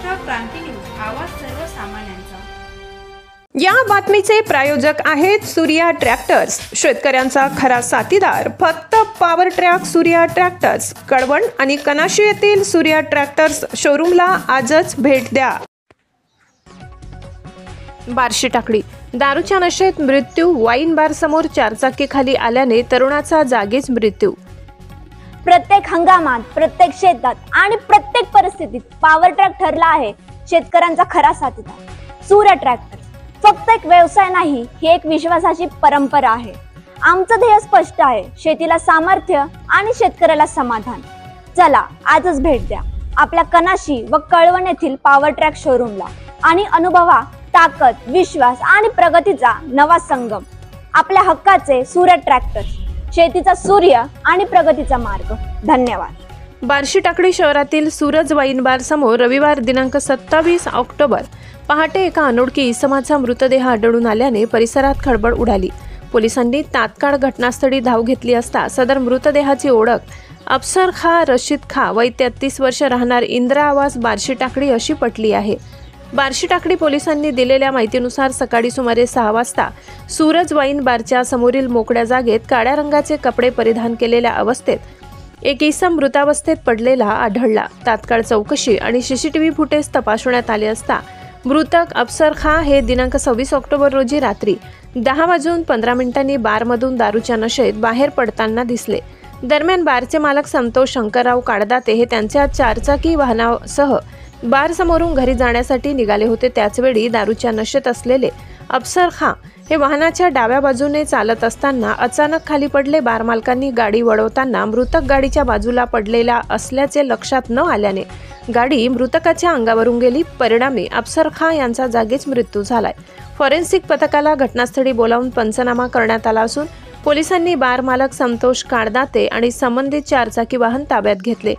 महाराष्ट्र क्रांती news, आवाज सर्वसामान्यांचा। या बातमीचे प्रायोजक आहेत सूर्या ट्रॅक्टर्स, शेतकऱ्यांचा खरा साथीदार फक्त power track Surya tractors, Kalwan आणि कनाशी येथील सूर्या ट्रॅक्टर्स शोरूमला आजच भेट द्या। बार्शी टाकळी दारूच्या नशेत मृत्यू, वाईन बार समोर चारचाकी खाली आल्याने तरुणाचा जागीच मृत्यू। प्रत्येक हंगामात, प्रत्येक शेतात आणि प्रत्येक परिस्थितीत पॉवर ट्रॅक ठरला आहे शेतकऱ्यांचा खरा साथीदार। सूर्या ट्रॅक्टर फक्त एक व्यवसाय नाही, ही एक विश्वासाची परंपरा आहे। आमचं ध्येय स्पष्ट आहे, शेतीला सामर्थ्य आणि शेतकऱ्याला समाधान। चला आजच भेट द्या आपल्या कनाशी व कळवण येथील पॉवर ट्रॅक शोरूमला आणि अनुभवा ताकद, विश्वास आणि प्रगतीचा नवा संगम। आपल्या हक्काचे सूर्या ट्रॅक्टर्स, शेतीचा सूर्य आणि प्रगतीचा मार्ग। धन्यवाद। बार्शी टाकळी शहरातील सूरज वाईन बार समोर रविवार दिनांक 27 ऑक्टोबर पहाटे एका अनोळखी इसमाचा मृतदेह आढळून आल्याने परिसरात खळबळ उडाली। पोलिसांनी तात्काळ घटनास्थळी धाव घेतली असता सदर मृतदेहाची ओळख अफसर खा रशीद खा वय 33 वर्ष, राहणार इंदिरा आवास बार्शी टाकळी अशी पटली आहे। बार्शी टाकळी पोलिसांनी दिलेल्या माहितीनुसार सकाळी सुमारे 6 वाजता सूरज वाईन बारच्या समोरील मोकळ्या जागेत काळ्या रंगाचे कपडे परिधान केलेल्या अवस्थेत एक इसम मृतावस्थेत पडलेला आढळला। तात्काळ चौकशी आणि सीसीटीव्ही फुटेज तपासण्यात आले असता मृतक अफसर खा हे दिनांक 26 ऑक्टोबर रोजी रात्री 10:15 बारमधून दारूच्या नशेत बाहेर पडताना दिसले। दरम्यान बारचे मालक संतोष शंकरराव काडदाते हे त्यांच्या चारचाकी वाहनासह बार समोरून घरी जाण्यासाठी निघाले होते। त्याचवेळी दारूच्या नशेत असलेले अफसर खा हे वाहनाच्या डाव्या बाजूने चालत असताना अचानक खाली पडले। बार मालकांनी गाडी वळवताना मृतक गाडीच्या बाजूला पडलेला असल्याचे लक्षात न आल्याने गाडी मृतकाच्या अंगावरून गेली। परिणामी अफसर खा यांचा जागीच मृत्यू झालाय। फॉरेन्सिक पथकाला घटनास्थळी बोलावून पंचनामा करण्यात आला असून पोलिसांनी बार मालक संतोष काडदाते आणि संबंधित चारचाकी वाहन ताब्यात घेतले।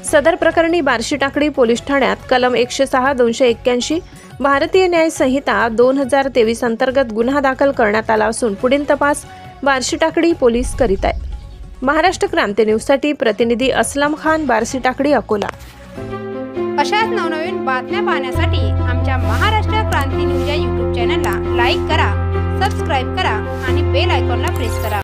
सदर प्रकरणी बार्शी टाकळी पोलीस ठाण्यात कलम 106-281 भारतीय न्याय संहिता 2023 अंतर्गत गुन्हा दाखल करण्यात आला असून पुढील तपास बार्शी टाकळी पोलीस करीत आहेत। महाराष्ट्र क्रांती न्यूजसाठी प्रतिनिधी असलम खान, बार्शी टाकळी, अकोला। अशाच नवनवीन बातम्या पाहण्यासाठी आमच्या महाराष्ट्र क्रांती न्यूज या YouTube चॅनलला लाईक करा, सबस्क्राईब करा आणि बेल आयकॉनला प्रेस करा।